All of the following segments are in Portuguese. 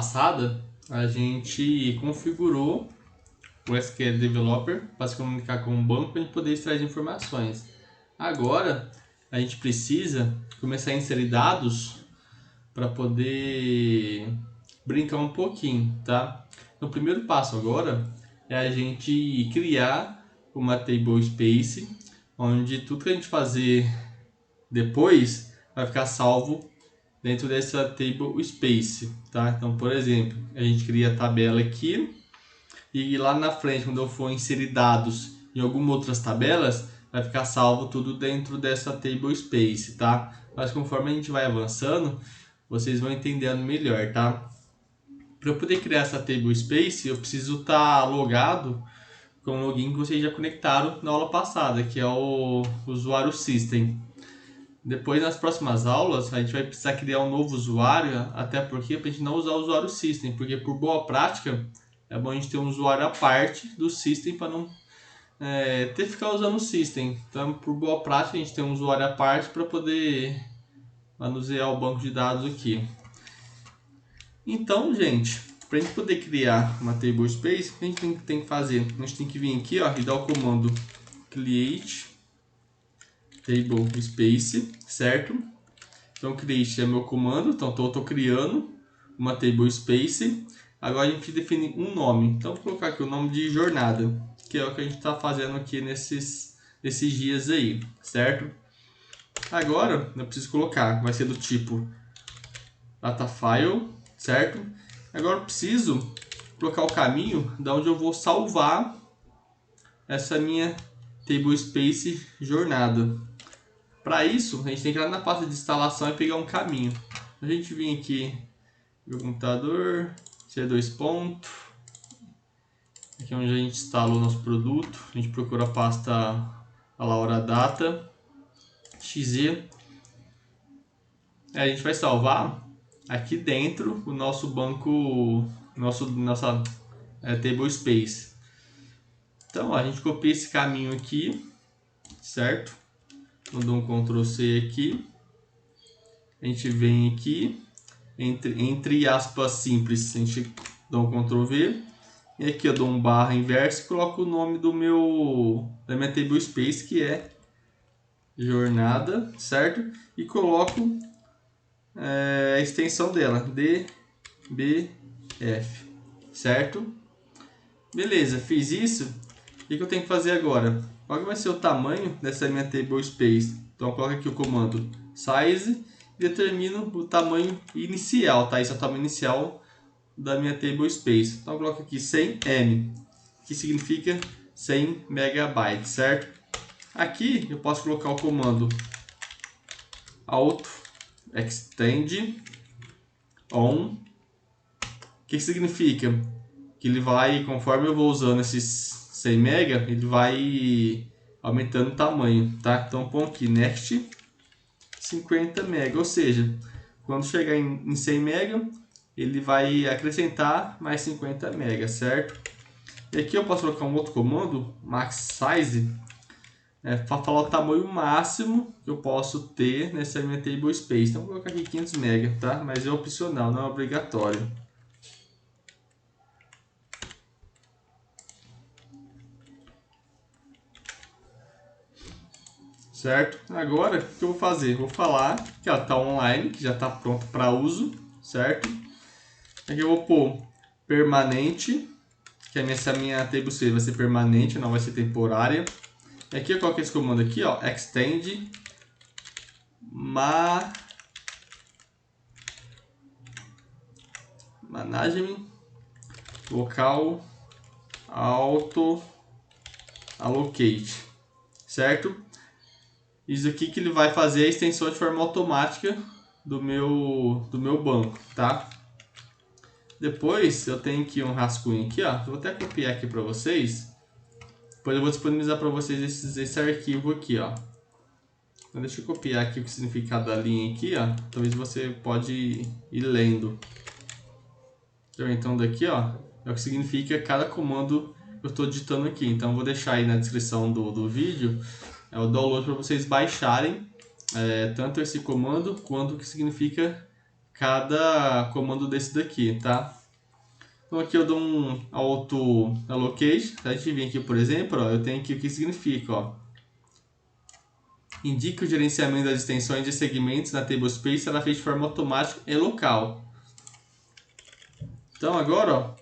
passada, a gente configurou o SQL Developer para se comunicar com o banco para a gente poder extrair informações. Agora, a gente precisa começar a inserir dados para poder brincar um pouquinho, tá? Então, o primeiro passo agora é a gente criar uma table space, onde tudo que a gente fazer depois vai ficar salvo dentro dessa table space, tá? Então, por exemplo, a gente cria a tabela aqui e lá na frente, quando eu for inserir dados em algumas outras tabelas, vai ficar salvo tudo dentro dessa table space, tá? Mas conforme a gente vai avançando, vocês vão entendendo melhor, tá? Para eu poder criar essa table space, eu preciso estar logado com o login que vocês já conectaram na aula passada, que é o usuário system. Depois, nas próximas aulas, a gente vai precisar criar um novo usuário, até porque para a gente não usar o usuário system, porque por boa prática, é bom a gente ter um usuário à parte do system para não ter que ficar usando o system. Então, por boa prática, a gente tem um usuário à parte para poder manusear o banco de dados aqui. Então, gente, para a gente poder criar uma table space, o que a gente tem que fazer? A gente tem que vir aqui, ó, e dar o comando create table space, certo? Então, create é meu comando, então estou criando uma table space. Agora a gente define um nome, então vou colocar aqui o nome de jornada, que é o que a gente está fazendo aqui nesses dias aí, certo? Agora eu preciso colocar, vai ser do tipo datafile, certo? Agora eu preciso colocar o caminho da onde eu vou salvar essa minha table space jornada. Para isso, a gente tem que ir lá na pasta de instalação e pegar um caminho. A gente vem aqui no computador, C2 ponto. Aqui é onde a gente instala o nosso produto. A gente procura a pasta a Laura Data, XZ. A gente vai salvar aqui dentro o nosso banco, nossa table space. Então, a gente copia esse caminho aqui, certo? Vou dar um Ctrl C aqui. A gente vem aqui, entre aspas simples, a gente dá um Ctrl V. E aqui eu dou um barra inverso e coloco o nome da minha table space, que é jornada, certo? E coloco a extensão dela, dbf, certo? Beleza, fiz isso. O que eu tenho que fazer agora? Qual que vai ser o tamanho dessa minha table space? Então eu coloco aqui o comando size e determino o tamanho inicial, tá? Esse é o tamanho inicial da minha table space. Então eu coloco aqui 100M, que significa 100 megabytes, certo? Aqui eu posso colocar o comando auto extend on, que significa que ele vai, conforme eu vou usando esses 100 mega, ele vai aumentando o tamanho, tá? Então põe aqui next 50 mega, ou seja, quando chegar em 100 mega, ele vai acrescentar mais 50 mega, certo? E aqui eu posso colocar um outro comando, max size, para falar o tamanho máximo que eu posso ter nessa minha table space. Então vou colocar aqui 500 mega, tá? Mas é opcional, não é obrigatório. Certo? Agora, o que eu vou fazer? Vou falar que ela está online, que já está pronto para uso, certo? Aqui eu vou pôr permanente, que essa minha table space vai ser permanente, não vai ser temporária. E aqui eu coloquei esse comando aqui, ó, extend management local auto allocate, certo? Isso aqui que ele vai fazer a extensão de forma automática do meu banco, tá? Depois eu tenho aqui um rascunho aqui, ó. Eu vou até copiar aqui para vocês. Depois eu vou disponibilizar para vocês esse arquivo aqui, ó. Então deixa eu copiar aqui o significado da linha aqui, ó. Talvez você pode ir lendo. Então daqui, ó, é o que significa cada comando que eu estou digitando aqui. Então eu vou deixar aí na descrição do vídeo o download para vocês baixarem tanto esse comando quanto o que significa cada comando desse daqui, tá? Então aqui eu dou um auto allocate. A gente vem aqui, por exemplo, ó, eu tenho aqui o que significa, ó. Indica o gerenciamento das extensões de segmentos na tablespace será feito de forma automática e local. Então agora, ó,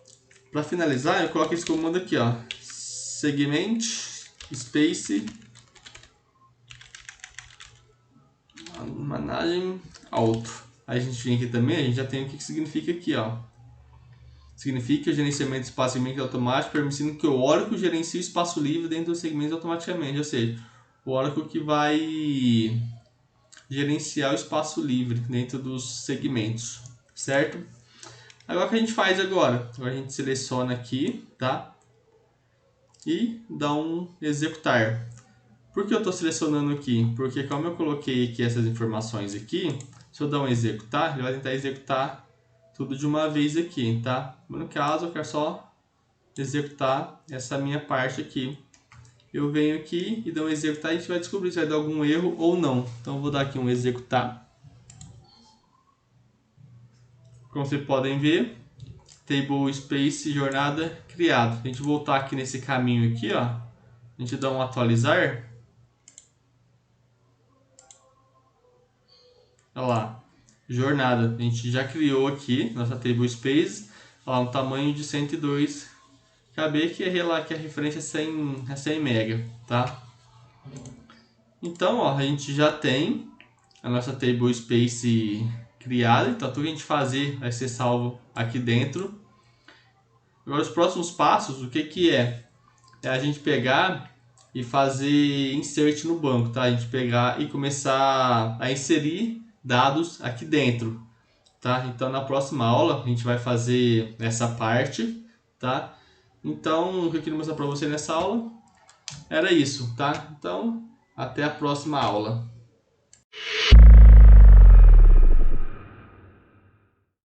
para finalizar, eu coloco esse comando aqui, ó, segment space managem auto. Aí a gente vem aqui também, a gente já tem o que significa aqui, ó. Significa o gerenciamento de espaço segmento automático, permitindo que o Oracle gerencie o espaço livre dentro dos segmentos automaticamente, ou seja, o Oracle que vai gerenciar o espaço livre dentro dos segmentos, certo? Agora o que a gente faz agora? Agora a gente seleciona aqui, tá? E dá um executar. Por que eu estou selecionando aqui? Porque como eu coloquei aqui essas informações aqui, se eu dar um executar, ele vai tentar executar tudo de uma vez aqui, tá? No caso, eu quero só executar essa minha parte aqui. Eu venho aqui e dou um executar e a gente vai descobrir se vai dar algum erro ou não. Então eu vou dar aqui um executar. Como vocês podem ver, table space jornada criado. Se a gente voltar aqui nesse caminho aqui, ó, a gente dá um atualizar. Olha lá, jornada. A gente já criou aqui nossa table space, olha lá, um tamanho de 102 KB, que a referência é 100 MB, tá? Então, ó, a gente já tem a nossa table space criada, então tudo que a gente fazer vai ser salvo aqui dentro. Agora os próximos passos, o que é? É a gente pegar e fazer insert no banco, tá? A gente pegar e começar a inserir dados aqui dentro, tá? Então na próxima aula a gente vai fazer essa parte, tá? Então o que eu queria mostrar para você nessa aula era isso, tá? Então até a próxima aula.